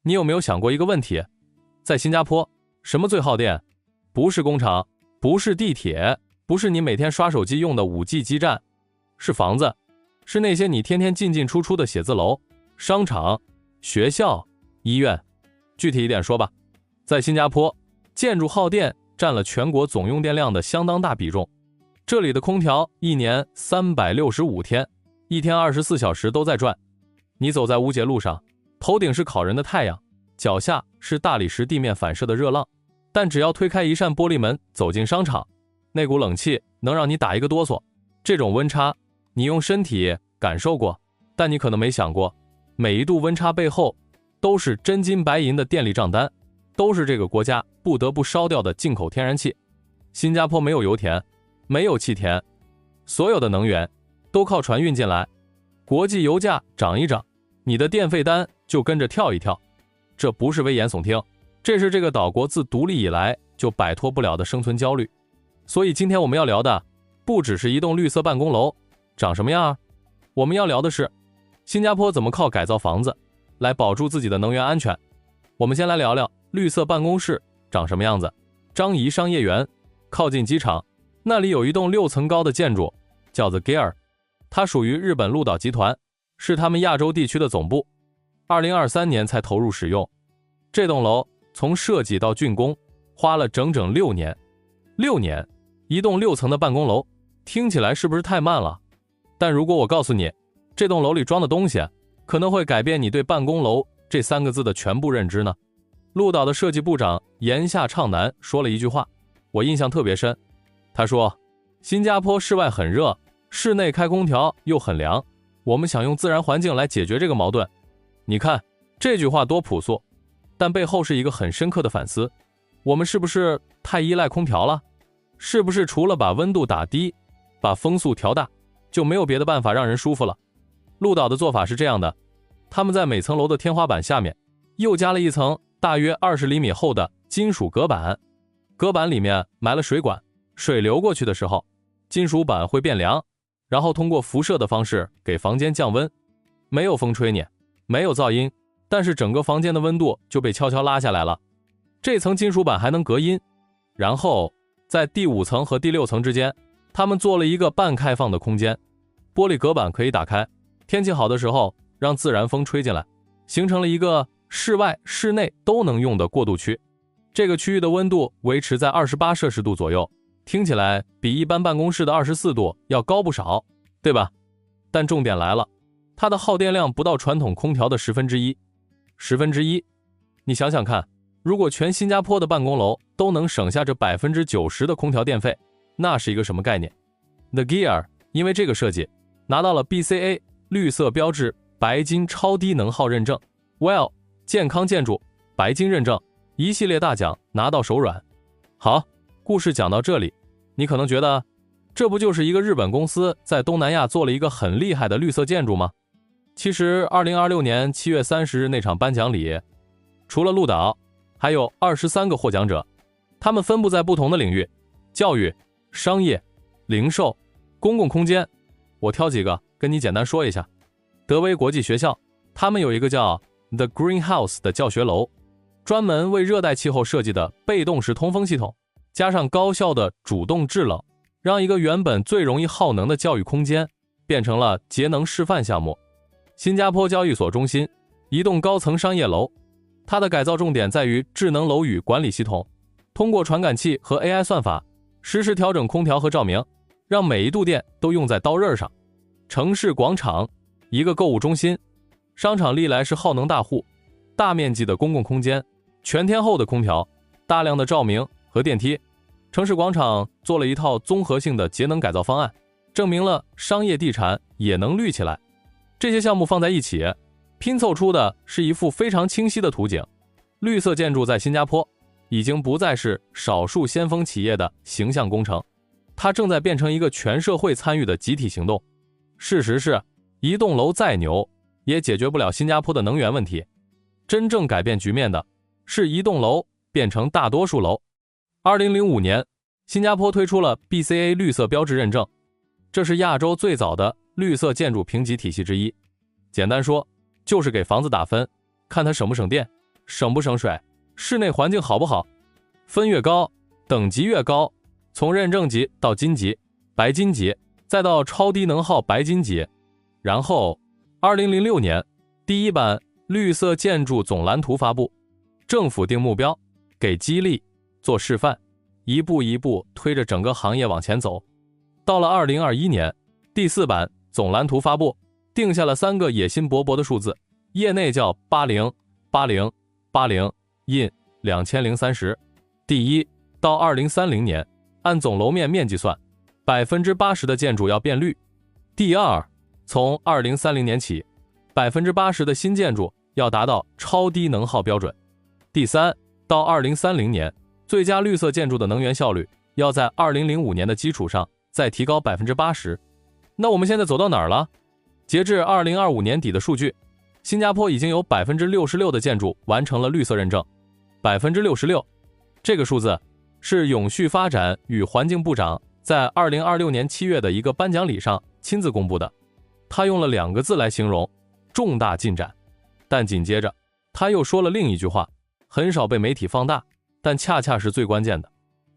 你有没有想过一个问题？在新加坡，什么最耗电？不是工厂，不是地铁，不是你每天刷手机用的 5G 基站，是房子，是那些你天天进进出出的写字楼、商场、学校、医院。具体一点说吧，在新加坡，建筑耗电占了全国总用电量的相当大比重。这里的空调一年365天，一天24小时都在转。你走在乌节路上，头顶是烤人的太阳，脚下是大理石地面反射的热浪，但只要推开一扇玻璃门，走进商场，那股冷气能让你打一个哆嗦。这种温差，你用身体感受过，但你可能没想过，每一度温差背后都是真金白银的电力账单，都是这个国家不得不烧掉的进口天然气。新加坡没有油田，没有气田，所有的能源都靠船运进来，国际油价涨一涨，你的电费单就跟着跳一跳。这不是危言耸听，这是这个岛国自独立以来就摆脱不了的生存焦虑。所以今天我们要聊的不只是一栋绿色办公楼长什么样啊，我们要聊的是新加坡怎么靠改造房子来保住自己的能源安全。我们先来聊聊绿色办公室长什么样子。樟宜商业园靠近机场，那里有一栋6层高的建筑，叫做 Gear， 它属于日本鹿岛集团，是他们亚洲地区的总部。2023年才投入使用。这栋楼从设计到竣工花了整整6年。6年，一栋6层的办公楼，听起来是不是太慢了？但如果我告诉你，这栋楼里装的东西可能会改变你对办公楼这3个字的全部认知呢？鹿岛的设计部长岩下畅男说了一句话，我印象特别深。他说，新加坡室外很热，室内开空调又很凉，我们想用自然环境来解决这个矛盾。你看这句话多朴素，但背后是一个很深刻的反思。我们是不是太依赖空调了？是不是除了把温度打低，把风速调大，就没有别的办法让人舒服了？鹿岛的做法是这样的，他们在每层楼的天花板下面又加了一层大约20厘米厚的金属隔板，隔板里面埋了水管，水流过去的时候，金属板会变凉，然后通过辐射的方式给房间降温。没有风吹你，没有噪音，但是整个房间的温度就被悄悄拉下来了。这层金属板还能隔音。然后在第5层和第6层之间，他们做了一个半开放的空间，玻璃隔板可以打开，天气好的时候让自然风吹进来，形成了一个室外室内都能用的过渡区。这个区域的温度维持在28摄氏度左右，听起来比一般办公室的24度要高不少，对吧？但重点来了，它的耗电量不到传统空调的1/10。1/10，你想想看，如果全新加坡的办公楼都能省下这90%的空调电费，那是一个什么概念？ The Gear 因为这个设计拿到了 BCA 绿色标志白金超低能耗认证， WELL 健康建筑白金认证，一系列大奖拿到手软。好，故事讲到这里，你可能觉得这不就是一个日本公司在东南亚做了一个很厉害的绿色建筑吗？其实2026年7月30日那场颁奖礼，除了鹿岛，还有23个获奖者，他们分布在不同的领域，教育、商业、零售、公共空间。我挑几个跟你简单说一下。德威国际学校，他们有一个叫 The Greenhouse 的教学楼，专门为热带气候设计的被动式通风系统，加上高效的主动制冷，让一个原本最容易耗能的教育空间变成了节能示范项目。新加坡交易所中心，一栋高层商业楼，它的改造重点在于智能楼宇管理系统，通过传感器和 AI 算法，实时调整空调和照明，让每一度电都用在刀刃上。城市广场，一个购物中心，商场历来是耗能大户，大面积的公共空间，全天候的空调，大量的照明和电梯。城市广场做了一套综合性的节能改造方案，证明了商业地产也能绿起来。这些项目放在一起，拼凑出的是一幅非常清晰的图景。绿色建筑在新加坡已经不再是少数先锋企业的形象工程，它正在变成一个全社会参与的集体行动。事实是，一栋楼再牛，也解决不了新加坡的能源问题。真正改变局面的，是一栋楼变成大多数楼。2005年，新加坡推出了 BCA 绿色标志认证，这是亚洲最早的绿色建筑评级体系之一。简单说，就是给房子打分，看它省不省电，省不省水，室内环境好不好，分越高，等级越高，从认证级到金级、白金级，再到超低能耗白金级。然后2006年第一版绿色建筑总蓝图发布，政府定目标，给激励，做示范，一步一步推着整个行业往前走。到了2021年第4版总蓝图发布，定下了3个野心勃勃的数字，业内叫80 80 80 in 2030。第一，到2030年，按总楼面面积算，80%的建筑要变绿。第二，从2030年起，80%的新建筑要达到超低能耗标准。第三，到2030年，最佳绿色建筑的能源效率要在2005年的基础上再提高80%。那我们现在走到哪儿了？截至2025年底的数据，新加坡已经有66%的建筑完成了绿色认证。66%，这个数字是永续发展与环境部长在2026年7月的一个颁奖礼上亲自公布的。他用了2个字来形容：重大进展。但紧接着他又说了另一句话，很少被媒体放大，但恰恰是最关键的。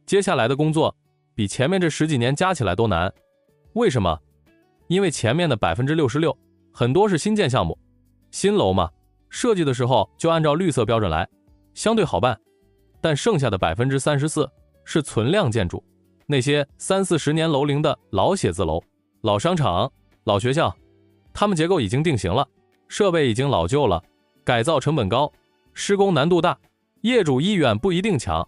接下来的工作比前面这10几年加起来都难。为什么？因为前面的66%很多是新建项目，新楼嘛，设计的时候就按照绿色标准来，相对好办。但剩下的34%是存量建筑，那些30-40年楼龄的老写字楼、老商场、老学校，它们结构已经定型了，设备已经老旧了，改造成本高，施工难度大，业主意愿不一定强。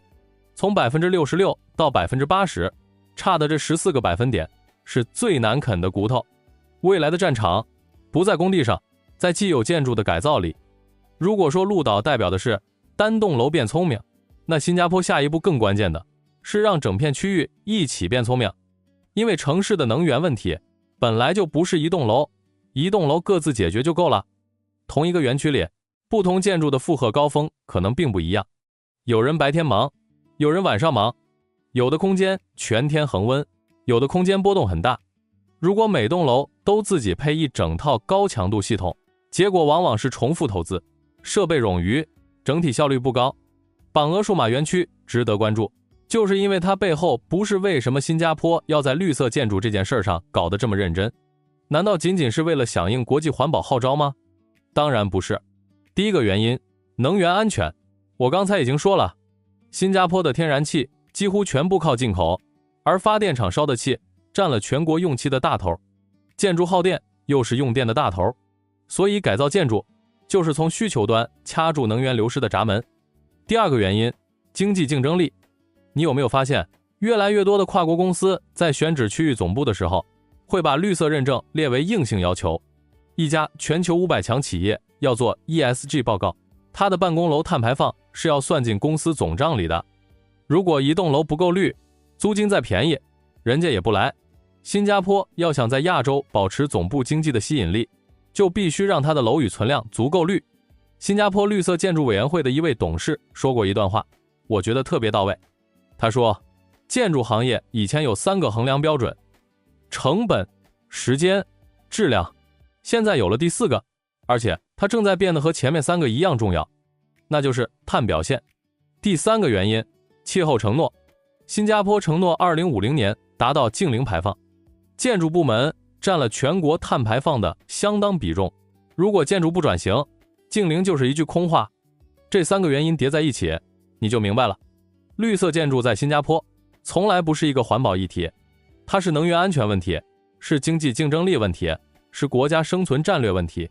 从66%到80%，差的这14个百分点是最难啃的骨头。未来的战场不在工地上，在既有建筑的改造里。如果说鹿岛代表的是单栋楼变聪明，那新加坡下一步更关键的是让整片区域一起变聪明。因为城市的能源问题本来就不是一栋楼各自解决就够了。同一个园区里，不同建筑的负荷高峰可能并不一样，有人白天忙，有人晚上忙，有的空间全天恒温，有的空间波动很大。如果每栋楼都自己配一整套高强度系统，结果往往是重复投资，设备冗余，整体效率不高。榜鹅数码园区值得关注，就是因为它背后不是为什么新加坡要在绿色建筑这件事上搞得这么认真，难道仅仅是为了响应国际环保号召吗？当然不是。第一个原因，能源安全。我刚才已经说了，新加坡的天然气几乎全部靠进口，而发电厂烧的气占了全国用气的大头，建筑耗电又是用电的大头，所以改造建筑就是从需求端掐住能源流失的闸门。第二个原因，经济竞争力。你有没有发现，越来越多的跨国公司在选址区域总部的时候，会把绿色认证列为硬性要求。一家全球500强企业要做 ESG 报告，它的办公楼碳排放是要算进公司总账里的。如果一栋楼不够绿，租金再便宜，人家也不来。新加坡要想在亚洲保持总部经济的吸引力，就必须让它的楼宇存量足够绿。新加坡绿色建筑委员会的一位董事说过一段话，我觉得特别到位。他说，建筑行业以前有3个衡量标准：成本、时间、质量，现在有了第4个，而且它正在变得和前面3个一样重要，那就是碳表现。第3个原因，气候承诺。新加坡承诺2050年达到净零排放，建筑部门占了全国碳排放的相当比重。如果建筑不转型，净零就是一句空话。这3个原因叠在一起，你就明白了。绿色建筑在新加坡从来不是一个环保议题，它是能源安全问题，是经济竞争力问题，是国家生存战略问题。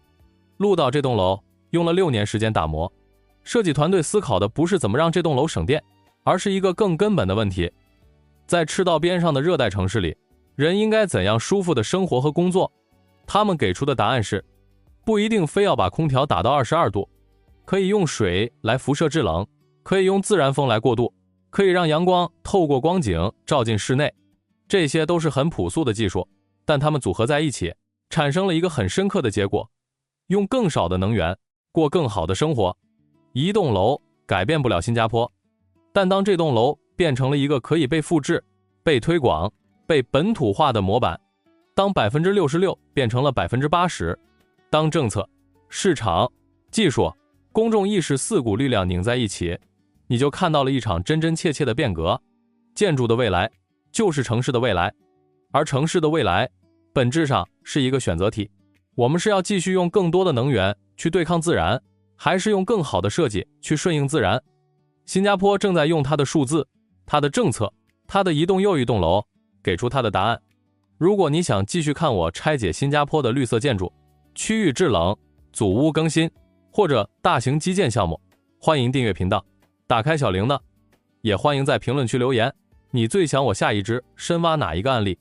鹿岛这栋楼用了6年时间打磨，设计团队思考的不是怎么让这栋楼省电，而是一个更根本的问题。在赤道边上的热带城市里，人应该怎样舒服的生活和工作？他们给出的答案是，不一定非要把空调打到22度，可以用水来辐射制冷，可以用自然风来过渡，可以让阳光透过光井照进室内。这些都是很朴素的技术，但它们组合在一起，产生了一个很深刻的结果：用更少的能源过更好的生活。一栋楼改变不了新加坡，但当这栋楼变成了一个可以被复制、被推广、被本土化的模板，当66%变成了80%，当政策、市场、技术、公众意识4股力量拧在一起，你就看到了一场真真切切的变革。建筑的未来就是城市的未来，而城市的未来本质上是一个选择题。我们是要继续用更多的能源去对抗自然，还是用更好的设计去顺应自然？新加坡正在用它的数字、它的政策、它的一栋又一栋楼给出它的答案。如果你想继续看我拆解新加坡的绿色建筑、区域制冷、组屋更新或者大型基建项目，欢迎订阅频道，打开小铃铛，也欢迎在评论区留言，你最想我下一支深挖哪一个案例？